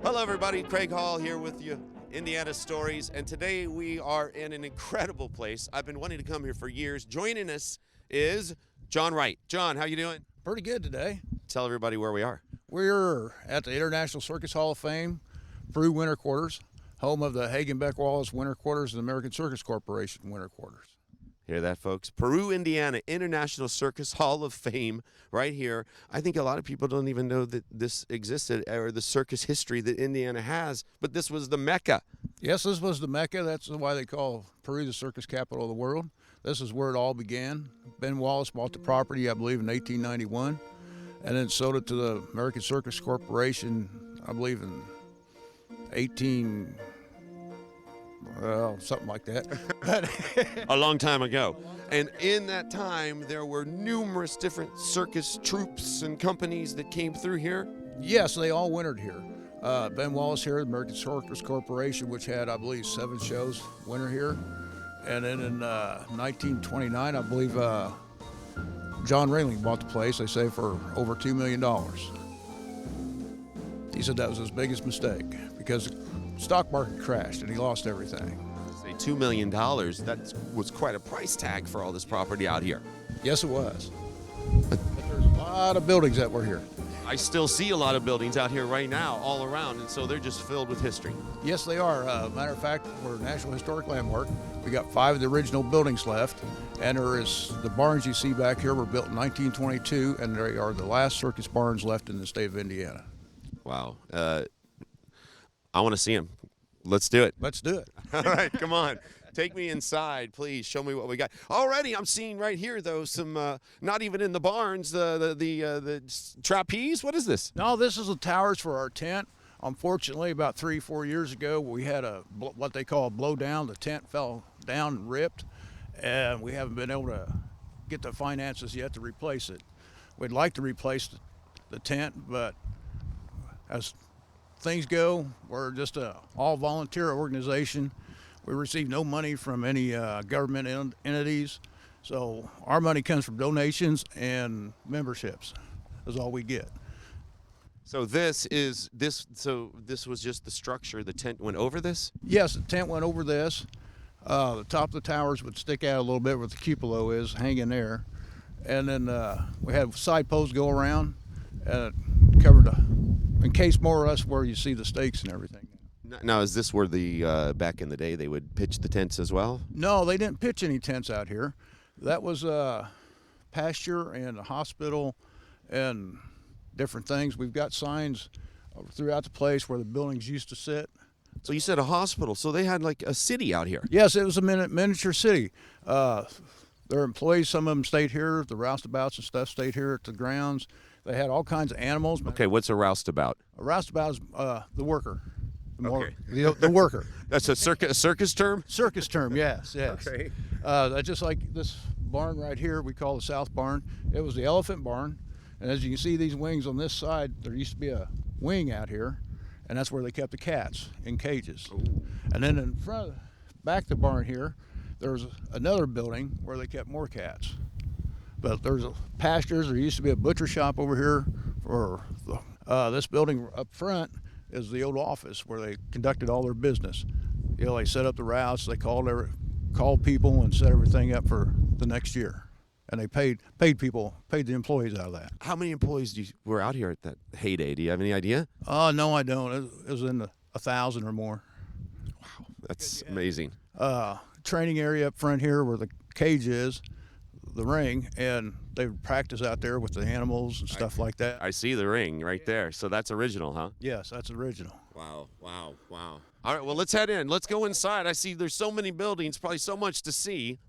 Hello, everybody. Craig Hall here with you, Indiana Stories, and today we are in an incredible place. I've been wanting to come here for years. Joining us is John Wright. John, how you doing? Pretty good today. Tell everybody where we are. We're at the International Circus Hall of Fame, Peru Winter Quarters, home of the Hagenbeck Wallace Winter Quarters and the American Circus Corporation Winter Quarters. Hear that, folks? Peru, Indiana, International Circus Hall of Fame, right here. I think a lot of people don't even know that this existed or the circus history that Indiana has, but this was the Mecca. Yes, this was the Mecca. That's why they call Peru the circus capital of the world. This is where it all began. Ben Wallace bought the property, I believe, in 1891, and then sold it to the American Circus Corporation, I believe, in something like that. A long time ago. And in that time, there were numerous different circus troupes and companies that came through here. Yes, they all wintered here. Ben Wallace here, the American Circus Corporation, which had, I believe, 7 shows winter here. And then in 1929, I believe John Ringling bought the place, they say, for over $2 million. He said that was his biggest mistake because the stock market crashed and he lost everything. Say $2 million, that was quite a price tag for all this property out here. Yes, it was. But there's a lot of buildings that were here. I still see a lot of buildings out here right now, all around, and so they're just filled with history. Yes, they are. Matter of fact, we're a National Historic Landmark. We got 5 of the original buildings left, and there is the barns you see back here were built in 1922, and they are the last circus barns left in the state of Indiana. Wow. I want to see them. Let's do it. Let's do it. All right, come on. Take me inside, please. Show me what we got. Already, I'm seeing right here, though, some not even in the barns, the trapeze. What is this? No, this is the towers for our tent. Unfortunately, about 3-4 years ago, we had what they call a blow down. The tent fell down and ripped, and we haven't been able to get the finances yet to replace it. We'd like to replace the tent, but as things go, we're just a all-volunteer organization. We receive no money from any government entities, so our money comes from donations and memberships. Is all we get. So this was just the structure. The tent went over this? Yes, the tent went over this. The top of the towers would stick out a little bit where the cupola is, hanging there. And then we had side posts go around and it covered, encased more or less where you see the stakes and everything. Now, is this where the back in the day they would pitch the tents as well? No, they didn't pitch any tents out here. That was pasture and a hospital and different things. We've got signs throughout the place where the buildings used to sit. So you said a hospital, so they had like a city out here. Yes, it was a miniature city. Their employees, some of them stayed here. The roustabouts and stuff stayed here at the grounds. They had all kinds of animals. Okay, what's a roustabout? A roustabout is the worker. Okay. The worker. That's a circus term? Circus term, yes. Okay. Just like this barn right here, we call the South Barn. It was the elephant barn. And as you can see these wings on this side, there used to be a wing out here, and that's where they kept the cats in cages. Ooh. And then in front, back of the barn here, there's another building where they kept more cats. But there's pastures. There used to be a butcher shop over here. For this building up front is the old office where they conducted all their business. You know, they set up the routes. They called people and set everything up for the next year. And they paid the employees out of that. How many employees were out here at that heyday? Do you have any idea? No, I don't. It was in the 1,000 or more. Wow, that's amazing. Training area up front here where the cage is, the ring, and they would practice out there with the animals and stuff like that. I see the ring right there. So that's original, huh? Yes, that's original. Wow. All right, well, let's head in. Let's go inside. I see there's so many buildings, probably so much to see.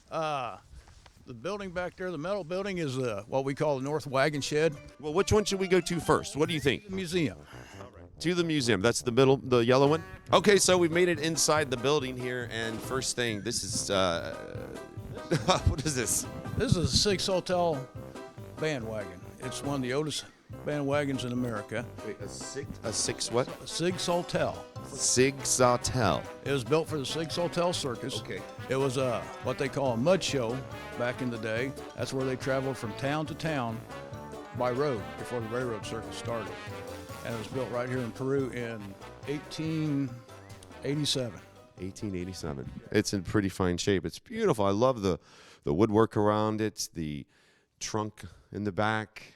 The building back there, the metal building, is what we call the North Wagon Shed. Well, which one should we go to first? What do you think? The museum. To the museum. That's the middle, the yellow one? Okay, so we've made it inside the building here, and first thing, this is, what is this? This is a Circus Hotel Bandwagon. It's one of the oldest bandwagons in America. Wait, a six what? Circus Hotel. Circus Hotel. It was built for the Circus Hotel Circus. Okay. It was what they call a mud show back in the day. That's where they traveled from town to town by road before the railroad circus started. and it was built right here in Peru in 1887. 1887. It's in pretty fine shape. It's beautiful. I love the woodwork around it, the trunk in the back,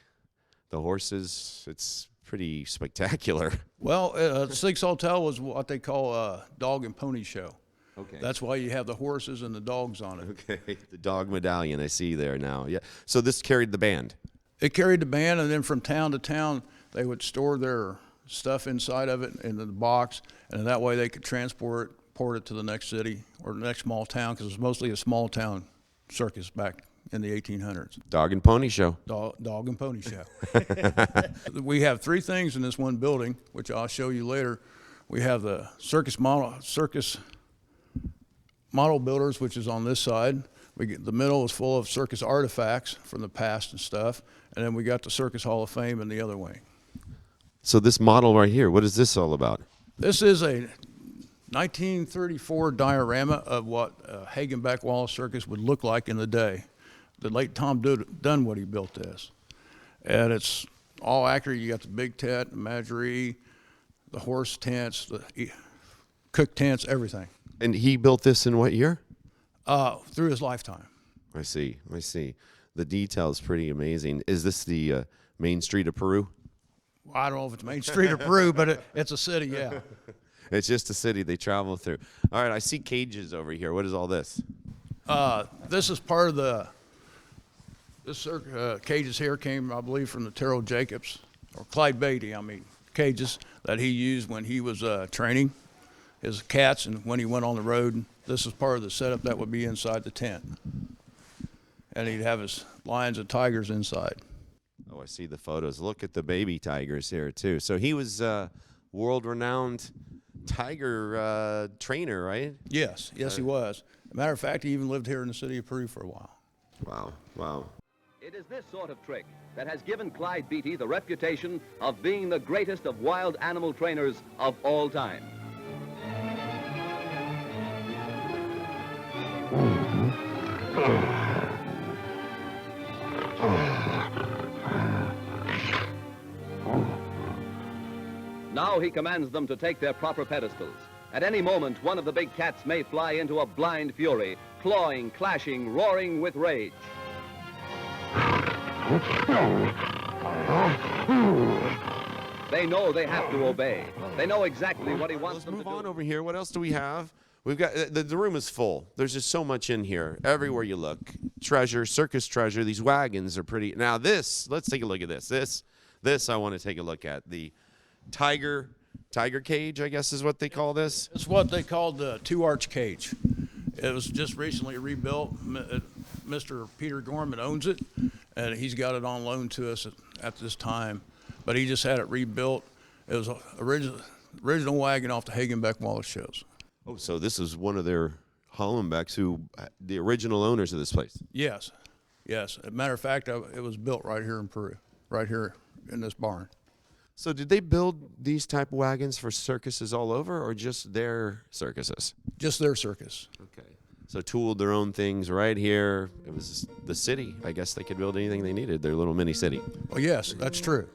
the horses. It's pretty spectacular. Well, Six Hotel was what they call a dog and pony show. Okay. That's why you have the horses and the dogs on it. Okay. The dog medallion I see there now. Yeah. So this carried the band. It carried the band, and then from town to town, they would store their stuff inside of it in the box, and that way they could transport it to the next city or the next small town, because it was mostly a small town circus back in the 1800s. Dog and pony show. Dog and pony show. We have three things in this one building, which I'll show you later. We have the circus model builders, which is on this side. The middle is full of circus artifacts from the past and stuff, and then we got the Circus Hall of Fame in the other wing. So this model right here, what is this all about? This is a 1934 diorama of what Hagenbeck Wallace Circus would look like in the day. The late Tom Dunwoody built this, and it's all accurate. You got the big tent, the menagerie, the horse tents, the cook tents, everything. And he built this in what year? Through his lifetime. I see. The detail is pretty amazing. Is this the main street of Peru? I don't know if it's Main Street or Peru, but it's a city, yeah. It's just a city they travel through. All right, I see cages over here. What is all this? This is part of this cages here came, I believe, from the Terrell Jacobs, or Clyde Beatty, cages that he used when he was training his cats and when he went on the road. This is part of the setup that would be inside the tent. And he'd have his lions and tigers inside. Oh, I see the photos. Look at the baby tigers here, too. So he was a world-renowned tiger trainer, right? Yes, he was. As a matter of fact, he even lived here in the city of Peru for a while. Wow. It is this sort of trick that has given Clyde Beatty the reputation of being the greatest of wild animal trainers of all time. Now he commands them to take their proper pedestals. At any moment, one of the big cats may fly into a blind fury, clawing, clashing, roaring with rage. They know they have to obey. They know exactly what he wants them to do. Let's move on over here. What else do we have? We've got the room is full. There's just so much in here. Everywhere you look, treasure, circus treasure. These wagons are pretty. Now this, let's take a look at this. This I want to take a look at. The tiger cage, I guess is what they call this. It's what they called the two-arch cage. It was just recently rebuilt. Mr. Peter Gorman owns it, and he's got it on loan to us at this time. But he just had it rebuilt. It was an original wagon off the Hagenbeck Wallace shows. Oh, so this is one of their Hollenbecks, the original owners of this place. Yes. As a matter of fact, it was built right here in Peru, right here in this barn. So did they build these type of wagons for circuses all over, or just their circuses? Just their circus. Okay. So tooled their own things right here. It was the city. I guess they could build anything they needed, their little mini city. Well, yes, that's true.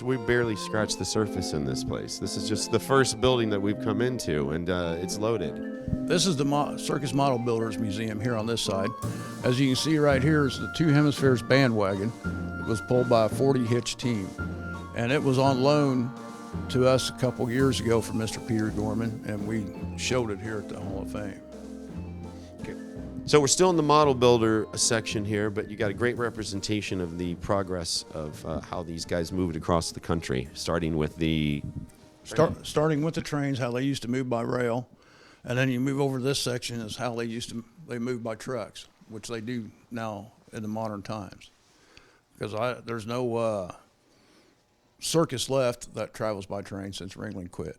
We barely scratched the surface in this place. This is just the first building that we've come into, and it's loaded. This is the Circus Model Builders Museum here on this side. As you can see right here is the Two Hemispheres Bandwagon. It was pulled by a 40-hitch team, and it was on loan to us a couple years ago from Mr. Peter Gorman, and we showed it here at the Hall of Fame. So we're still in the model builder section here, but you got a great representation of the progress of how these guys moved across the country, starting with the starting with the trains, how they used to move by rail, and then you move over to this section is how they move by trucks, which they do now in the modern times. Because there's no circus left that travels by train since Ringling quit.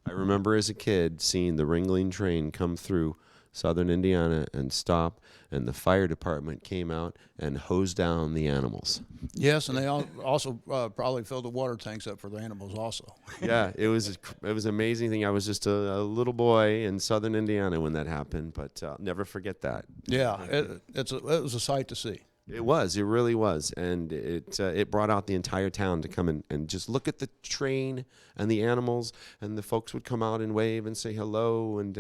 I remember as a kid seeing the Ringling train come through southern Indiana, and stop, and the fire department came out and hosed down the animals. Yes, and they also probably filled the water tanks up for the animals also. Yeah, it was an amazing thing. I was just a little boy in southern Indiana when that happened, but I'll never forget that. Yeah, it was a sight to see. It really was, and it brought out the entire town to come and just look at the train and the animals, and the folks would come out and wave and say hello, and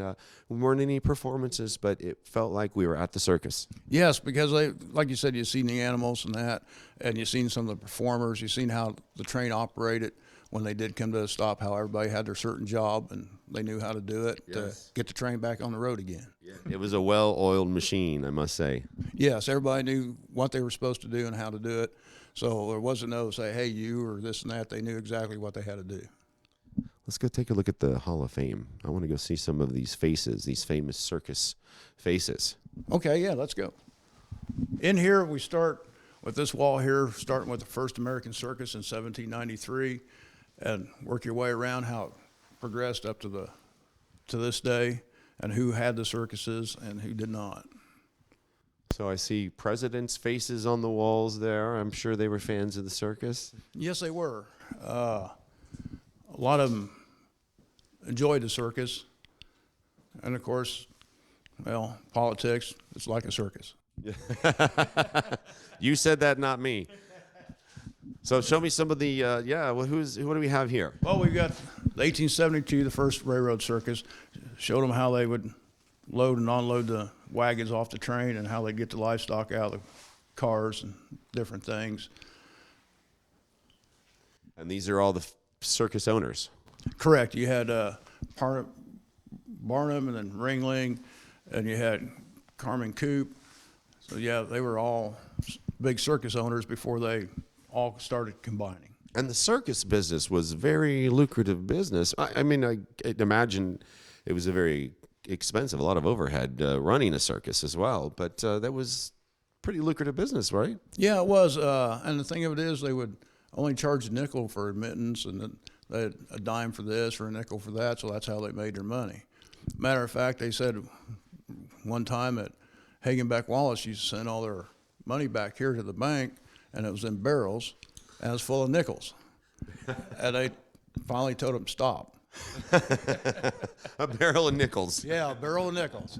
we weren't any performances, but it felt like we were at the circus. Yes, because like you said, you've seen the animals and that, and you've seen some of the performers, you've seen how the train operated when they did come to a stop, how everybody had their certain job and they knew how to do it to get the train back on the road again. Yeah. It was a well-oiled machine, I must say. Yes, everybody knew what they were supposed to do and how to do it. So there wasn't no say, hey, you or this and that. They knew exactly what they had to do. Let's go take a look at the Hall of Fame. I want to go see some of these faces, these famous circus faces. Okay, yeah, let's go. In here, we start with this wall here, starting with the first American circus in 1793, and work your way around how it progressed up to this day, and who had the circuses and who did not. So I see presidents' faces on the walls there. I'm sure they were fans of the circus. Yes, they were. A lot of them enjoyed the circus. And, of course, well, politics, it's like a circus. You said that, not me. So show me some of the, what do we have here? Well, we've got the 1872, the first railroad circus. Showed them how they would load and unload the wagons off the train and how they'd get the livestock out of the cars and different things. And these are all the circus owners. Correct. You had Barnum and then Ringling, and you had Carmen Coop. So, yeah, they were all big circus owners before they all started combining. And the circus business was a very lucrative business. I mean, I imagine it was a very expensive, a lot of overhead running a circus as well. But that was pretty lucrative business, right? Yeah, it was. And the thing of it is, they would only charge a nickel for admittance, and then they had a dime for this or a nickel for that. So that's how they made their money. Matter of fact, they said one time that Hagenbeck Wallace used to send all their money back here to the bank, and it was in barrels, and it was full of nickels. And they finally told them stop. A barrel of nickels. Yeah, a barrel of nickels.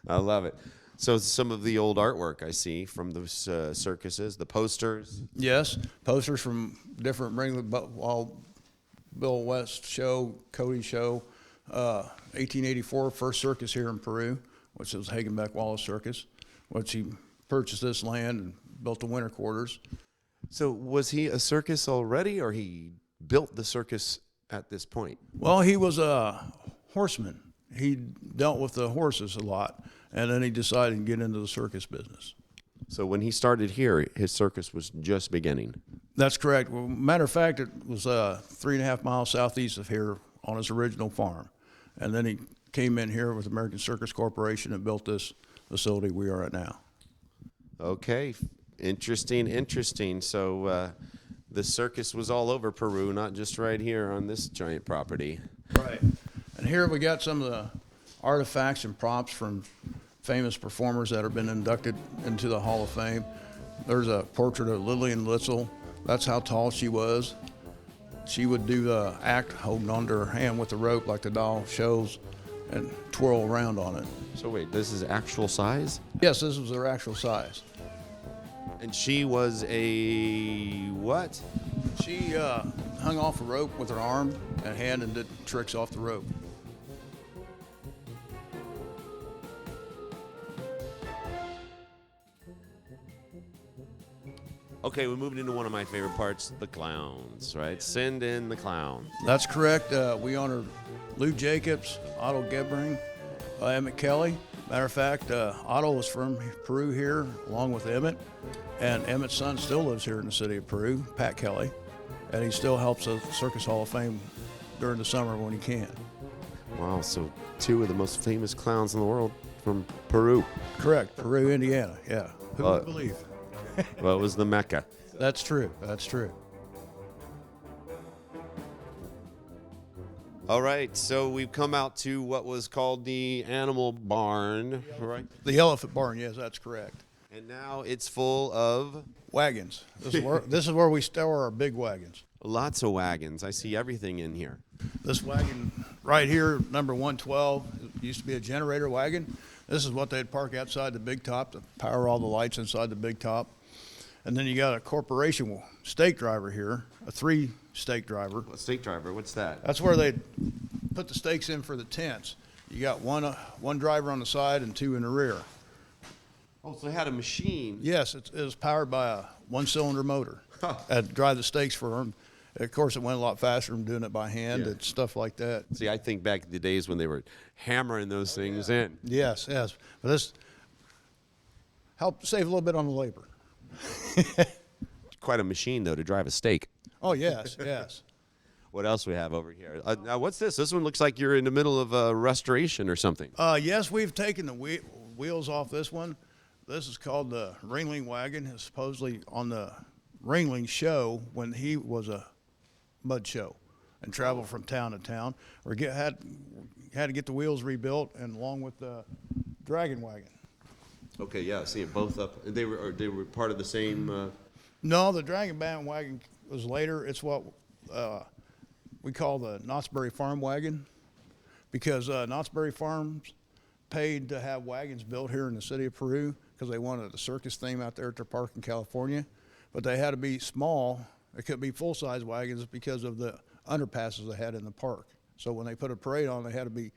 I love it. So some of the old artwork I see from those circuses, the posters. Yes, posters from different Bill West show, Cody show, 1884 first circus here in Peru, which was Hagenbeck Wallace Circus, which he purchased this land and built the winter quarters. So was he a circus already, or he built the circus at this point? Well, he was a horseman. He dealt with the horses a lot, and then he decided to get into the circus business. So when he started here, his circus was just beginning. That's correct. Well, matter of fact, it was 3.5 miles southeast of here on his original farm. And then he came in here with American Circus Corporation and built this facility we are at now. Okay, interesting. So the circus was all over Peru, not just right here on this giant property. Right. And here we got some of the artifacts and props from famous performers that have been inducted into the Hall of Fame. There's a portrait of Lillian Litzel. That's how tall she was. She would do the act holding onto her hand with the rope like the doll shows and twirl around on it. So wait, this is actual size? Yes, this was her actual size. And she was a what? She hung off a rope with her arm and hand and did tricks off the rope. Okay, we're moving into one of my favorite parts, the clowns, right? Send in the clown. That's correct. We honored Lou Jacobs, Otto Gebring, Emmett Kelly. Matter of fact, Otto was from Peru here, along with Emmett, and Emmett's son still lives here in the city of Peru, Pat Kelly, and he still helps the Circus Hall of Fame during the summer when he can. Wow, so two of the most famous clowns in the world from Peru. Correct, Peru, Indiana, yeah. Who would believe? Well, it was the Mecca. That's true, that's true. All right, so we've come out to what was called the animal barn, right? The elephant barn, yes, that's correct. And now it's full of Wagons. This is where we store our big wagons. lots of wagons. I see everything in here. This wagon right here, number 112, used to be a generator wagon. This is what they'd park outside the big top to power all the lights inside the big top. And then you got a corporation stake driver here, a 3-stake driver. A stake driver, what's that? That's where they put the stakes in for the tents. You got one driver on the side and 2 in the rear. Oh, so they had a machine. Yes, it was powered by a 1-cylinder motor that drive the stakes for them. Of course, it went a lot faster than doing it by hand and stuff like that. See, I think back in the days when they were hammering those things in. Yes. But this helped save a little bit on the labor. Quite a machine, though, to drive a stake. Oh, yes. What else we have over here? Now, what's this? This one looks like you're in the middle of a restoration or something. Yes, we've taken the wheels off this one. This is called the Ringling Wagon. It's supposedly on the Ringling show when he was a mud show and traveled from town to town. Or had to get the wheels rebuilt, and along with the Dragon Wagon. Okay, yeah, I see it both up. They were part of the same. No, the Dragon Bandwagon was later. It's what we call the Knott's Berry Farm Wagon, because Knott's Berry Farms paid to have wagons built here in the city of Peru because they wanted a circus theme out there at their park in California. But they had to be small. It couldn't be full-size wagons because of the underpasses they had in the park. So when they put a parade on, they had to be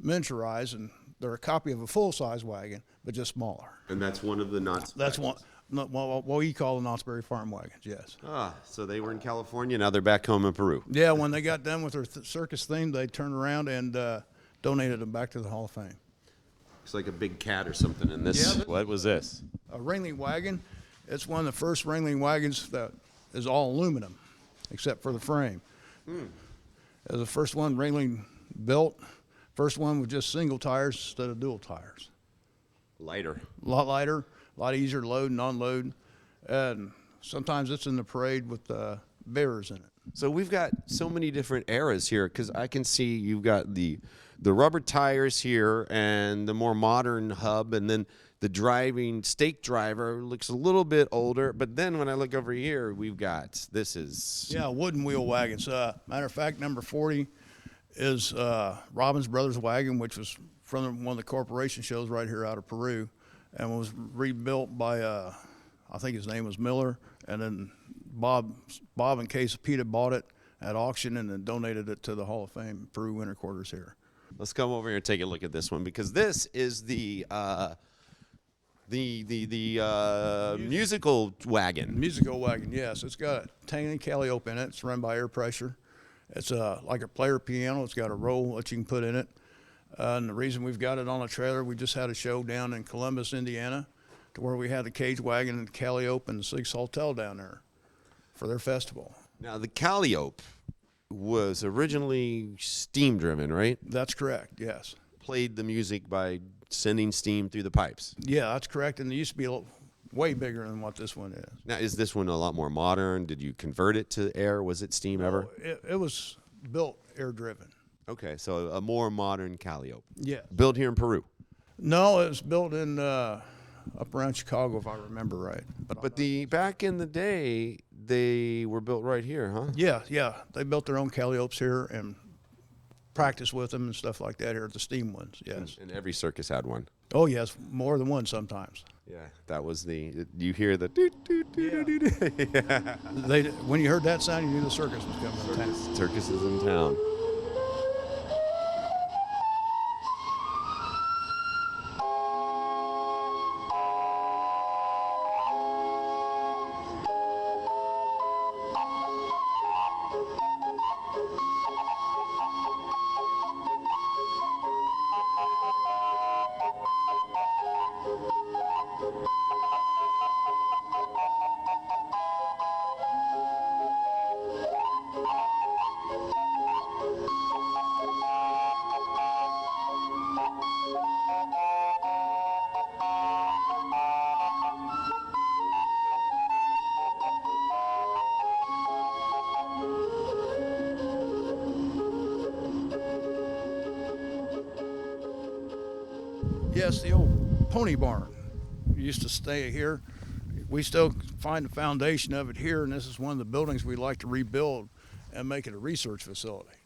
miniaturized, and they're a copy of a full-size wagon, but just smaller. And that's one of the Knott's. That's one. What we call the Knott's Berry Farm wagons, yes. Ah, so they were in California, now they're back home in Peru. Yeah, when they got done with their circus theme, they turned around and donated them back to the Hall of Fame. Looks like a big cat or something in this. Yeah, what was this? A Ringling wagon. It's one of the first Ringling wagons that is all aluminum, except for the frame. It was the first one Ringling built. First one with just single tires instead of dual tires. Lighter. A lot lighter, a lot easier to load and unload. And sometimes it's in the parade with bearers in it. So we've got so many different eras here, because I can see you've got the rubber tires here and the more modern hub, and then the driving stake driver looks a little bit older. But then when I look over here, we've got Yeah, wooden wheel wagons. Matter of fact, number 40 is Robbins Brothers wagon, which was from one of the corporation shows right here out of Peru, and was rebuilt by I think his name was Miller, and then Bob and Quesapita bought it at auction and then donated it to the Hall of Fame Peru Winter Quarters here. Let's come over here and take a look at this one, because this is the musical wagon. Musical wagon, yes. It's got a tiny calliope in it. It's run by air pressure. It's like a player piano. It's got a roll that you can put in it. And the reason we've got it on a trailer, we just had a show down in Columbus, Indiana, to where we had the cage wagon and calliope and the Six Hotel down there for their festival. Now, the calliope was originally steam driven, right? That's correct, yes. Played the music by sending steam through the pipes. Yeah, that's correct. And it used to be way bigger than what this one is. Now, is this one a lot more modern? Did you convert it to air? Was it steam ever? It was built air driven. Okay, so a more modern calliope. Yeah. Built here in Peru. No, it was built in up around Chicago, if I remember right. But back in the day, they were built right here, huh? Yeah. They built their own calliope's here and practiced with them and stuff like that here at the steam ones, yes. And every circus had one. Oh, yes, more than one sometimes. Yeah, that was you hear the doot, doot, doot, doot, doot. Yeah. When you heard that sound, you knew the circus was coming to town. Circus is in town. Yes, the old pony barn used to stay here. We still find the foundation of it here, and this is one of the buildings we'd like to rebuild and make it a research facility.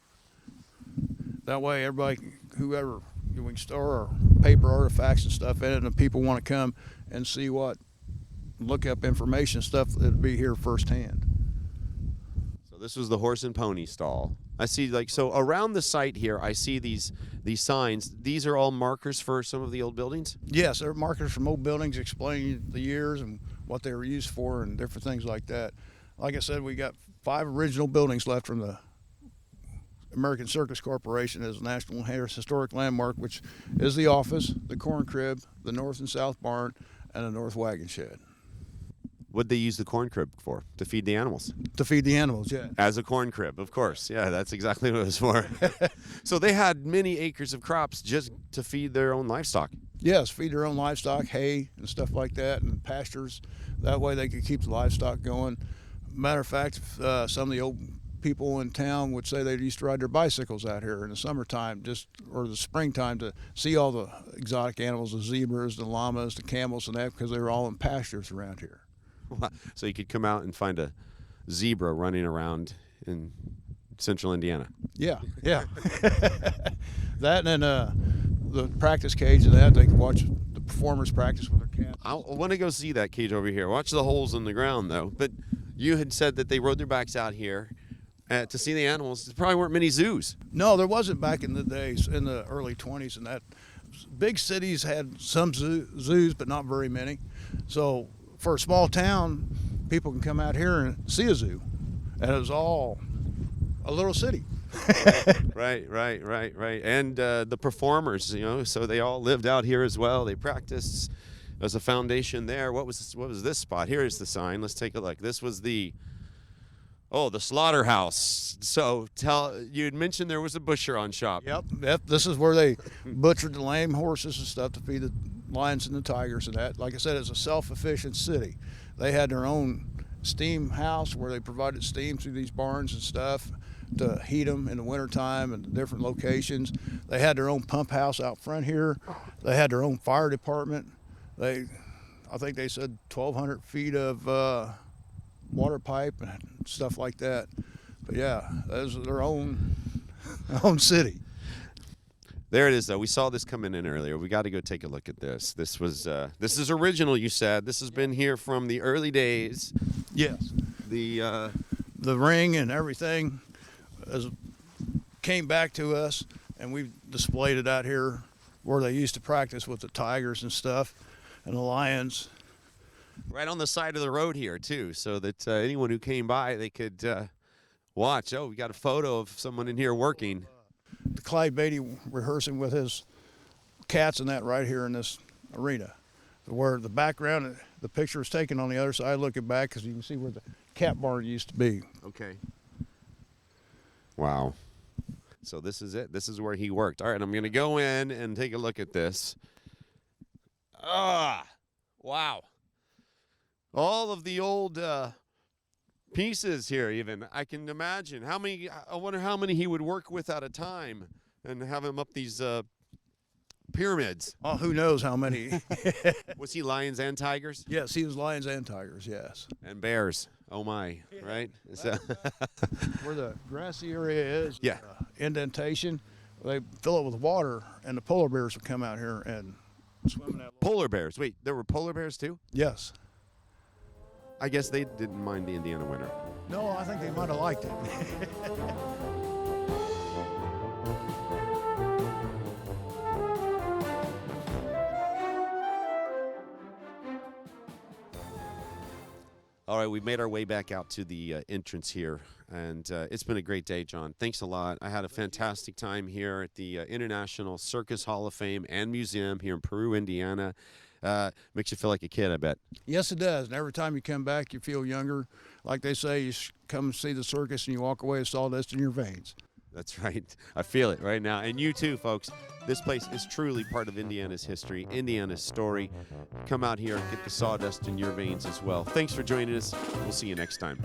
That way, everybody, whoever, we can store our paper artifacts and stuff in it, and people want to come and see look up information and stuff that'd be here firsthand. So this was the horse and pony stall. I see, like, so around the site here, I see these signs. These are all markers for some of the old buildings? Yes, they're markers from old buildings explaining the years and what they were used for and different things like that. Like I said, we got 5 original buildings left from the American Circus Corporation as a National Historic Landmark, which is the office, the corn crib, the north and south barn, and the north wagon shed. What'd they use the corn crib for? To feed the animals? To feed the animals, yeah. As a corn crib, of course. Yeah, that's exactly what it was for. So they had many acres of crops just to feed their own livestock. Yes, feed their own livestock, hay and stuff like that, and pastures. That way they could keep the livestock going. Matter of fact, some of the old people in town would say they used to ride their bicycles out here in the summertime, or the springtime, to see all the exotic animals, the zebras, the llamas, the camels, and that, because they were all in pastures around here. So you could come out and find a zebra running around in central Indiana. Yeah. That and the practice cage and that, they could watch the performers practice with their cats. I want to go see that cage over here. Watch the holes in the ground, though. But you had said that they rode their bikes out here to see the animals. There probably weren't many zoos. No, there wasn't back in the days, in the early 20s and that. Big cities had some zoos, but not very many. So for a small town, people can come out here and see a zoo. And it was all a little city. Right. And the performers, so they all lived out here as well. They practiced. There's a foundation there. What was this spot? Here is the sign. Let's take a look. This was the slaughterhouse. So you had mentioned there was a butcher-on shop. Yep. This is where they butchered the lame horses and stuff to feed the lions and the tigers and that. Like I said, it's a self-efficient city. They had their own steam house where they provided steam through these barns and stuff to heat them in the wintertime and different locations. They had their own pump house out front here. They had their own fire department. I think they said 1,200 feet of water pipe and stuff like that. But yeah, that was their own city. There it is, though. We saw this coming in earlier. We got to go take a look at this. This is original, you said. This has been here from the early days. Yes. The ring and everything came back to us, and we displayed it out here where they used to practice with the tigers and stuff and the lions. Right on the side of the road here, too, so that anyone who came by, they could watch. Oh, we got a photo of someone in here working. The Clyde Beatty rehearsing with his cats and that right here in this arena. Where the background, the picture is taken on the other side, looking back, because you can see where the cat barn used to be. Okay. Wow. So this is it. This is where he worked. All right, I'm going to go in and take a look at this. Wow. All of the old pieces here, even. I can imagine. I wonder how many he would work with at a time and have him up these pyramids. Oh, who knows how many. Was he lions and tigers? Yes, he was lions and tigers, yes. And bears. Oh, my. Yeah. Right? So where the grassy area is, yeah. Indentation, they fill it with water, and the polar bears would come out here and swim in that. Polar bears. Wait, there were polar bears, too? Yes. I guess they didn't mind the Indiana winter. No, I think they might have liked it. All right, we've made our way back out to the entrance here, and it's been a great day, John. Thanks a lot. I had a fantastic time here at the International Circus Hall of Fame and Museum here in Peru, Indiana. Makes you feel like a kid, I bet. Yes, it does. And every time you come back, you feel younger. Like they say, you come and see the circus and you walk away with sawdust in your veins. That's right. I feel it right now. And you too, folks. This place is truly part of Indiana's history, Indiana's story. Come out here and get the sawdust in your veins as well. Thanks for joining us. We'll see you next time.